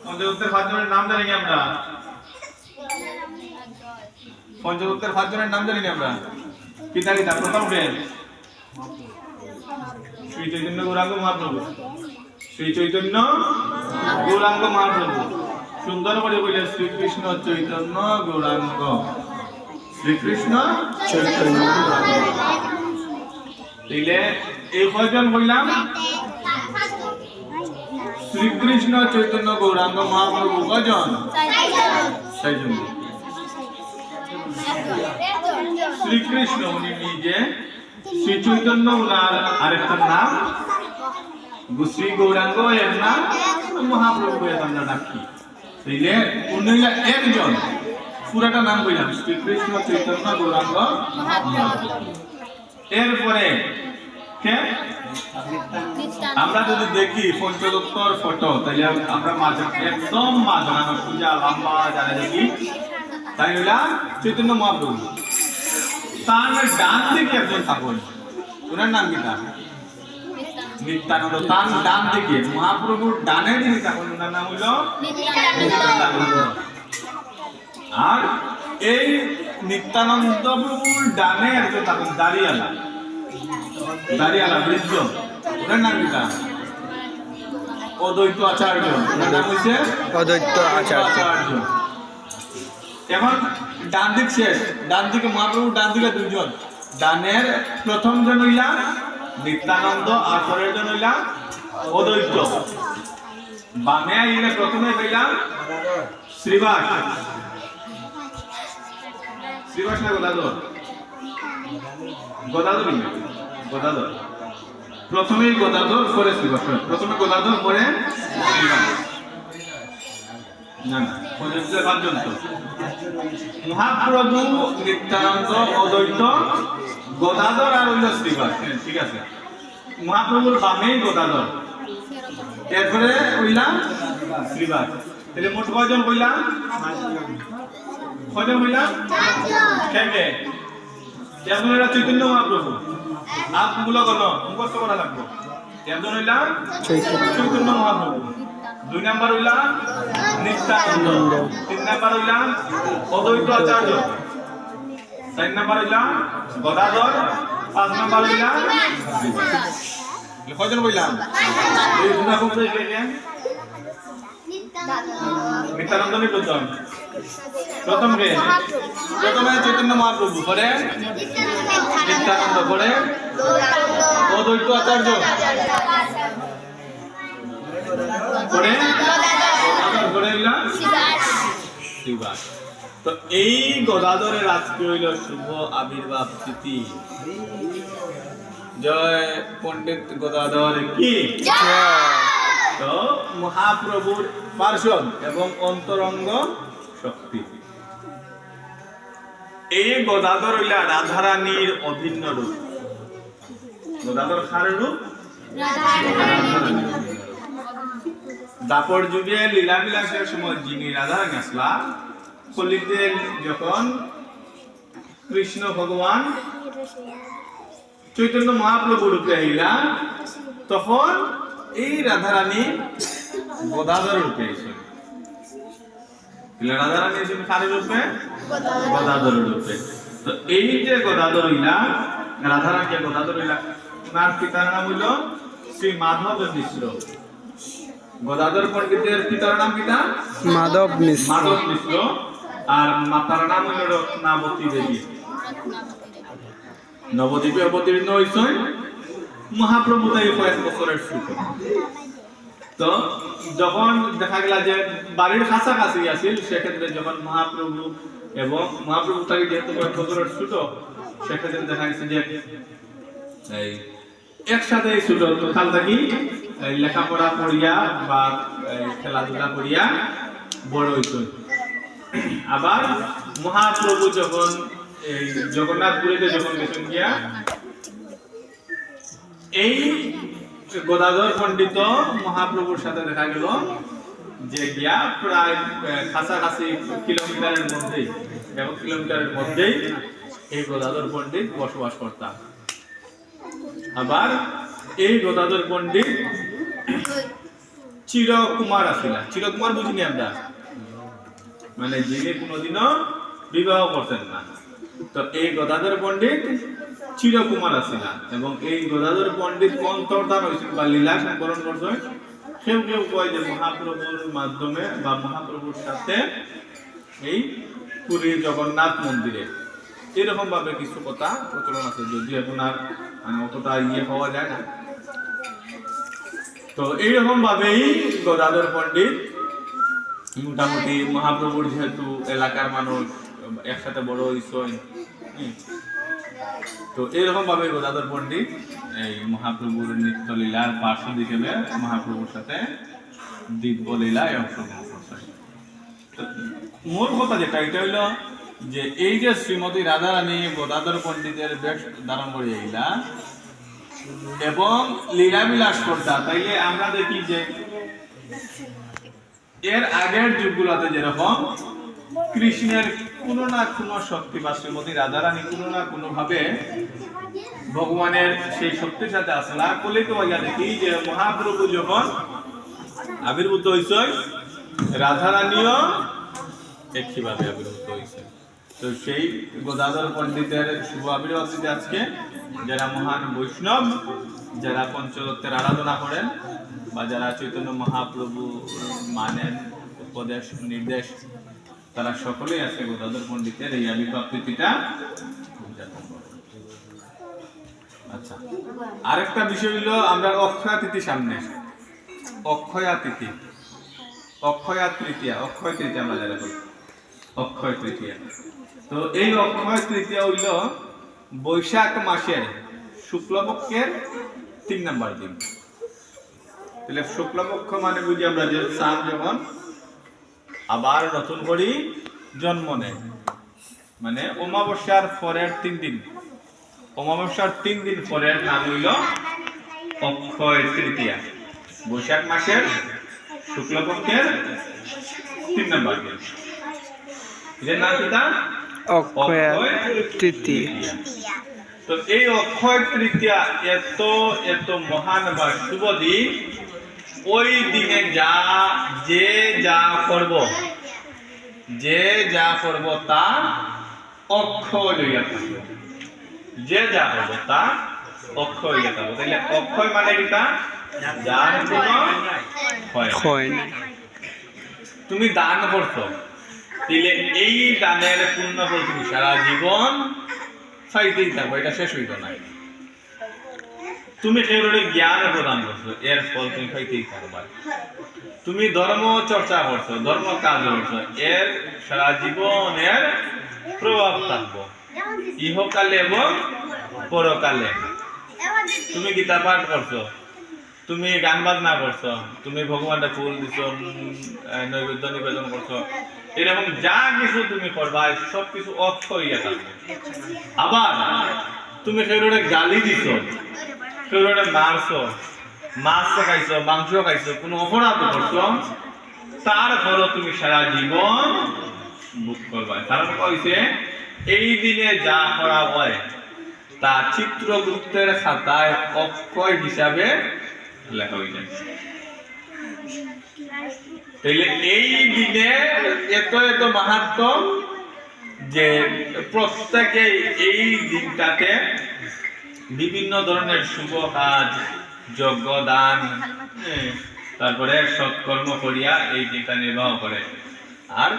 পঞ্চদত্তের পাঁচজনের নাম জানি আমরা? পঞ্চদত্তের পাঁচজনের নাম জানি আমরা? কিতা কিতা? প্রথম কে? শ্রী চৈতন্য গৌরাঙ্গ মহাপ্রভু। শ্রী চৈতন্য গৌরাঙ্গ মহাপ্রভু। সুন্দর করে বলে শ্রীকৃষ্ণ চৈতন্য গৌরাঙ্গ। শ্রীকৃষ্ণ চৈতন্য দিলে এই কয়জন বললাম? শ্রীকৃষ্ণ চৈতন্য গৌরাঙ্গ মহাপ্রভু কয়জন? ছয়জন। শ্রীকৃষ্ণ উনি নিজে, শ্রী চৈতন্য উনার আরেকটা নাম, শ্রী গৌরাঙ্গ এর নাম, মহাপ্রভু এর আমরা ডাকি। তাইলে উনি একজন, পুরাটা নাম বললাম শ্রীকৃষ্ণ চৈতন্য গৌরাঙ্গ মহাপ্রভু। এরপরে কে? আমরা যদি দেখি পঞ্চদত্তর ফটো তাহলে আমরা মাঝে একদম মাঝখানে পূজা লম্বা যারা দেখি তাই হইলা চৈতন্য মহাপ্রভু। তার ডান দিকে একজন থাকুন, ওনার নাম কি? তার নিত্যানন্দ। তার ডান দিকে মহাপ্রভুর ডানে যিনি থাকুন ওনার নাম হইল নিত্যানন্দ। আর এই নিত্যানন্দ প্রভুর ডানে একজন থাকুন দাঁড়িয়ালা, দাঁড়িয়ালা বৃদ্ধ, ওনার নাম কি? অদ্বৈত আচার্য। ওনার নাম হচ্ছে অদ্বৈত আচার্য। এখন ডান দিক শেষ, ডান দিকে মহাপ্রভুর ডান দিকে দুইজন, ডানের প্রথম জন হইলা নিত্যানন্দ আর পরের জন হইলা অদ্বৈত। বামে আইলে প্রথমে হইলাম শ্রীবাস। শ্রীবাস না গদাধর? গদাধর, গদাধর। প্রথমেই গদাধর পরে শ্রীবাস। প্রথমে গদাধর পরে শ্রীবাস। না না, পর্যন্ত মহাপ্রভু নিত্যানন্দ অদ্বৈত গদাধর আর হইল শ্রীবাস। ঠিক আছে, মহাপ্রভুর বামেই গদাধর, এরপরে হইলাম শ্রীবাস। তাহলে মোট কয়জন হইলাম? কয়জন হইলাম? কে কে? একজন হইলা চৈতন্য মহাপ্রভু। আপগুলো গণ মুখস্থ করা লাগবে। একজন হইলাম চৈতন্য মহাপ্রভু, দুই নাম্বার হইলাম নিত্যানন্দ, তিন নাম্বার হইলাম অদ্বৈত আচার্য, চার নাম্বার হইলাম গদাধর, পাঁচ নাম্বার হইলাম কয়জন বললাম? এই দুনা কোথায় গেলেন? নিত্যানন্দ নি প্রথম, প্রথম কে? প্রথমে চৈতন্য মহাপ্রভু, পরে নিত্যানন্দ, পরে অদ্বৈত আচার্য, পরে পরে হইলাম শ্রীবাস। তো এই গদাধরের আজকে হইল শুভ আবির্ভাব তিথি। জয় পণ্ডিত গদাধর কি। তো মহাপ্রভুর পার্শ্বদ এবং অন্তরঙ্গ শক্তি। এই গদাধর হইলা রাধারানীর অভিন্ন রূপ। গদাধর কার রূপ? দাপর যুগে লীলা বিলাসের সময় যিনি রাধারানী আসলা, কলিতে যখন কৃষ্ণ ভগবান চৈতন্য মহাপ্রভু রূপে আইলা, তখন এই রাধারানী গদাধর রূপে এসে। রাধারানী এসেছেন কার রূপে? গদাধর রূপে। তো এই যে গদাধর হইলা, রাধারানী গদাধর হইলা, ওনার পিতার নাম হইল শ্রী মাধব মিশ্র। গদাধর পণ্ডিতের পিতার নাম কি? মাধব মিশ্র। মাধব মিশ্র। আর মাতার নাম হইল রত্নাবতী দেবী। নবদ্বীপে অবতীর্ণ হইছেন মহাপ্রভু তাই কয়েক বছরের সুখ। তো যখন দেখা গেল যে বাড়ির কাছাকাছি আসিল, সেক্ষেত্রে যখন মহাপ্রভু এবং মহাপ্রভু তাকে যেহেতু কয়েক বছরের ছোট, সেক্ষেত্রে দেখা গেছে যে এই একসাথে ছোট কাল থাকি লেখাপড়া করিয়া বা খেলাধুলা করিয়া বড় হইছেন। আবার মহাপ্রভু যখন এই জগন্নাথপুরীতে যখন গেছেন গিয়া, এই গদাধর পণ্ডিত মহাপ্রভুর সাথে দেখা গেল যে গিয়া প্রায় কাছাকাছি কিলোমিটারের মধ্যেই, 1 কিলোমিটারের মধ্যেই এই গদাধর পণ্ডিত বসবাস করতাম। আবার এই গদাধর পণ্ডিত চিরকুমার আসিলা। চিরকুমার বুঝিনি আমরা, মানে যিনি কোনোদিনও বিবাহ করতেন না। তো এই গদাধর পণ্ডিত চিরকুমার আসিলা, এবং এই গদাধর পণ্ডিত অন্তর্ধান হয়েছিল বা লীলা সংকলন করছেন। কেউ কেউ কয় যে মহাপ্রভুর মাধ্যমে বা মহাপ্রভুর সাথে এই পুরীর জগন্নাথ মন্দিরে, এরকম ভাবে কিছু কথা প্রচলন আছে, যদি এখন আর অতটা পাওয়া যায় না। তো এইরকম ভাবেই গদাধর পণ্ডিত মোটামুটি মহাপ্রভুর, যেহেতু এলাকার মানুষ একসাথে বড় হয়েছে, তো এরকম ভাবে গদাধর পণ্ডিত এই মহাপ্রভুর নিত্য লীলার পার্শ্বদ হিসেবে মহাপ্রভুর সাথে দিব্য লীলায় অংশগ্রহণ করছে। মূল কথা যেটা, এটা হইল যে এই যে শ্রীমতী রাধারানী গদাধর পণ্ডিতের বেশ ধারণ করে এইলা এবং লীলা বিলাস করতা, তাইলে আমরা দেখি যে এর আগের যুগগুলোতে যেরকম কৃষ্ণের কোনো না কোনো শক্তি বা শ্রীমতী রাধারানী কোনো না কোনো ভাবে ভগবানের সেই শক্তির সাথে আসলা কলিত হইয়া দেখি যে মহাপ্রভু যখন আবির্ভূত হয়েছে, রাধারানীও একইভাবে আবির্ভূত হয়েছে। তো সেই গদাধর পণ্ডিতের শুভ আবির্ভাব তিথি আজকে। যারা মহান বৈষ্ণব, যারা পঞ্চতত্ত্বের আরাধনা করেন বা যারা চৈতন্য মহাপ্রভু মানেন উপদেশ নির্দেশ, তারা সকলেই আজকে গদাধর পণ্ডিতের এই আবির্ভাব তিথিটা উদযাপন করেন। আচ্ছা, আরেকটা বিষয় হলো আমরা অক্ষয়া তিথি সামনে, অক্ষয়া তিথি, অক্ষয়া তৃতীয়া, অক্ষয় তৃতীয়া আমরা যারা বলি অক্ষয় তৃতীয়া। তো এই অক্ষয় তৃতীয়া হইল বৈশাখ মাসের শুক্লপক্ষের 3 নম্বর দিন। তাহলে শুক্লপক্ষ মানে বুঝি আমরা যে চাঁদ যখন আবার নতুন করে জন্ম নেয়, মানে অমাবস্যার পরের 3 দিন, অমাবস্যার 3 দিন পরের নাম হইল অক্ষয় তৃতীয়া। বৈশাখ মাসের শুক্লপক্ষের 3 নম্বর দিন, এর নাম কি? অক্ষয় তৃতীয়া। তো এই অক্ষয় তৃতীয়া এত এত মহান বা শুভ দিন, ওই দিনে যে যা করব তা অক্ষয় লইয়া থাকবে, যে যা করব তা অক্ষয় লইয়া থাকবে। তাহলে অক্ষয় মানে কি? যার কোনো ক্ষয় নাই। তুমি দান করছো, তাহলে এই দানের পূর্ণ ফল তুমি সারা জীবন চাইতেই থাকবো, এটা শেষ হইতো না। তুমি কেউরে জ্ঞান প্রদান করছো, এর ফল তুমি পাইতেই থাকবা। তুমি ধর্ম চর্চা করছো, ধর্ম কাজ করছো, এর সারা জীবনের প্রভাব থাকবো ইহকালে এবং পরকালে। তুমি গীতা পাঠ করছো, তুমি গান বাজনা করছো, তুমি ভগবানকে ফুল দিছো, নৈবেদ্য নিবেদন করছো, এরকম যা কিছু তুমি করবা সবকিছু অক্ষয় হইয়া থাকবে। আবার তুমি কেউরে গালি দিছো, কেউরে মারছো, মাছ খাইছো, মাংস খাইছো, কোনো অপরাধ করছো, তার ফল তুমি সারা জীবন ভোগ করবা। কারণ কইছে এই দিনে যা করা হয় তা চিত্রগুপ্তের খাতায় অক্ষয় হিসাবে লেখা হয়ে যায়। তাইলে এই দিনে এত এত মাহাত্ম্য যে প্রত্যেকে এই দিনটাতে বিভিন্ন ধরনের শুভ কাজ, যজ্ঞ, দান, তারপরে সৎকর্ম করিয়া এই দিনটা নির্বাহ করে। আর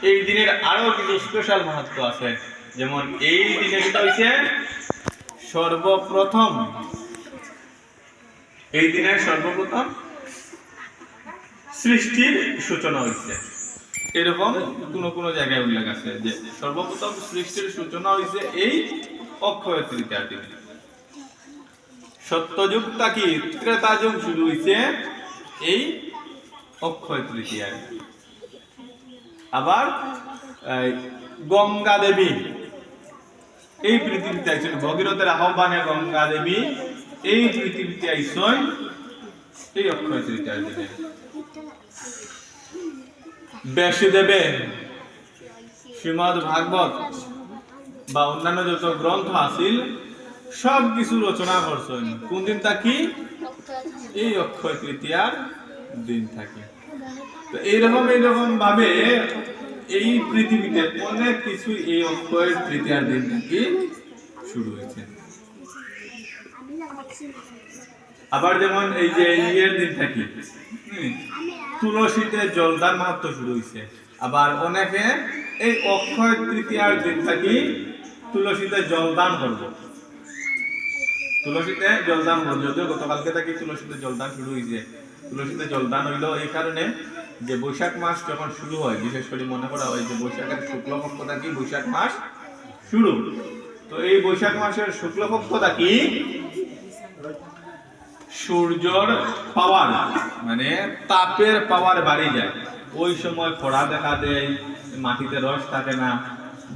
এই দিনের আরো কিছু স্পেশাল মাহাত্ম্য আছে, যেমন এই দিনে যেটা হয়েছে সর্বপ্রথম, এই দিনের সর্বপ্রথম সৃষ্টির সূচনা হয়েছে, এরকম কোন কোন জায়গায় উল্লেখ আছে যে সর্বপ্রথম সৃষ্টির সূচনা হয়েছে এই অক্ষয় তৃতীয়ার দিনে। সত্যযুগ কি ত্রেতা যুগ শুরু হয়েছে এই অক্ষয় তৃতীয়ায়। আবার গঙ্গা দেবী এই পৃথিবীতে আইছেন, ভগীরথের আহ্বানে গঙ্গা দেবী এই পৃথিবীতে আইছেন এই অক্ষয় তৃতীয়ার দিনে। ব্যাসদেবে শ্রীমদ ভাগবত বা অন্যান্য যত গ্রন্থ আছিল সব কিছু রচনা করছেন কোন দিন? তা কি এই অক্ষয় তৃতীয়ার দিন থাকে। তো এইরকম ভাবে এই পৃথিবীতে অনেক কিছু এই অক্ষয় তৃতীয়ার দিন থেকে শুরু হয়েছে। আবার যেমন এই যে ইয়ের দিন থাকি তুলসীতে জলদান মাহাত্ম শুরু হয়েছে। আবার অনেকে এই অক্ষয় তৃতীয়ার দিন থাকি তুলসীতে জলদান করবো। তুলসীতে জলদান করবো, যদিও গতকালকে থাকি তুলসীতে জলদান শুরু হয়েছে। তুলসীতে জলদান হইলো এই কারণে যে বৈশাখ মাস যখন শুরু হয়, বিশেষ করে মনে করা হয় যে বৈশাখের শুক্লপক্ষ থাকি বৈশাখ মাস শুরু। তো এই বৈশাখ মাসের শুক্লপক্ষ থাকি সূর্যর পাওয়ার মানে তাপের পাওয়ার বাড়ি যায়। ওই সময় খরা দেখা দেয়, মাটিতে রস থাকে না,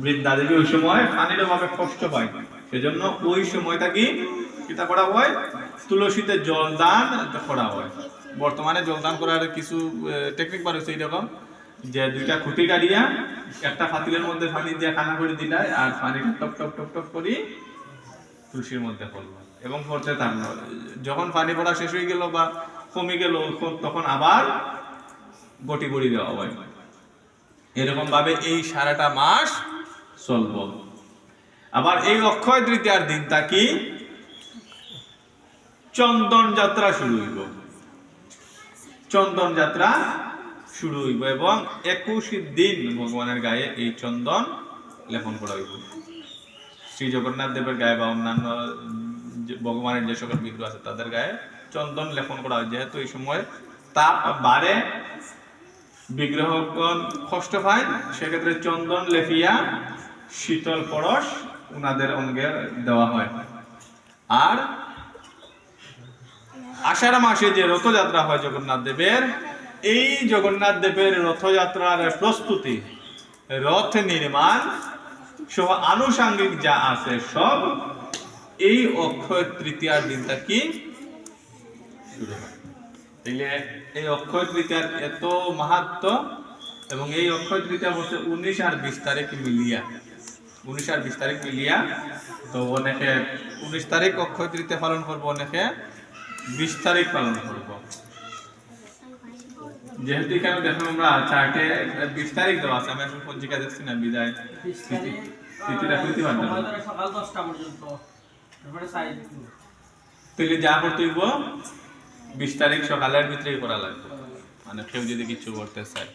বৃদ্ধা দেবী ওই সময় পানির অভাবে কষ্ট পায়। সেজন্য ওই সময়টা কি কিতা করা হয়, তুলসীতে জলদান করা হয়। বর্তমানে জলদান করার কিছু টেকনিক বার হয়েছে এইরকম যে দুইটা খুঁটি কাটিয়া একটা পাতিলের মধ্যে পানি দিয়ে খানা করে দিলাই আর পানি টপ টপ টপ টপ করি তুলসীর মধ্যে পড়লো এবং পড়তে থাকলো। যখন পানি পড়া শেষ হয়ে গেল বা কমে গেল তখন আবার গটি গড়ি দেওয়া হয়। এরকম ভাবে এই সারাটা মাস চলব। আবার এই অক্ষয় তৃতীয়ার দিনটা কি চন্দন যাত্রা শুরু হইব। চন্দন যাত্রা শুরু হইব এবং 21 দিন ভগবানের গায়ে এই চন্দন লেপন করা হইব। শ্রী জগন্নাথ দেবের গায়ে বা অন্যান্য ভগবানের যে সকল বিগ্রহ আছে তাদের গায়ে চন্দন লেপন করা হয়। যেহেতু এই সময় তাপ বাড়ে, বিগ্রহগণ কষ্ট পায়, সেক্ষেত্রে চন্দন লেপিয়া শীতল পরশ উনাদের অঙ্গে দেওয়া হয়। আর আষাঢ় মাসে যে রথযাত্রা হয় জগন্নাথ দেবের, এই জগন্নাথ দেবের রথযাত্রার প্রস্তুতি, রথ নির্মাণ সহ আনুষঙ্গিক যা আছে সব এই অক্ষয় তৃতীয়ার দিনটা কি শুরু হয়। তাইলে এই অক্ষয় তৃতীয়ার এত মাহাত্ম্য এবং এই অক্ষয় তৃতীয়া বলছে 19 আর 20 তারিখ মিলিয়া, 19 আর 20 তারিখ মিলিয়া। তো অনেকে 19 তারিখ অক্ষয় তৃতীয়া পালন করবো, অনেকে 20 তারিখ পালন করবো। যেহেতু এখানে দেখো আমরা চার্টে 20 তারিখ দেওয়া আছে, আমি এখন পঞ্জিকা দেখছি না বিদায় তিথিটা প্রতিবার সকাল 10টা পর্যন্ত। তাহলে যা করতে হইব 20 তারিখ সকালের ভিতরেই করা লাগবে, মানে কেউ যদি কিছু করতে চায়।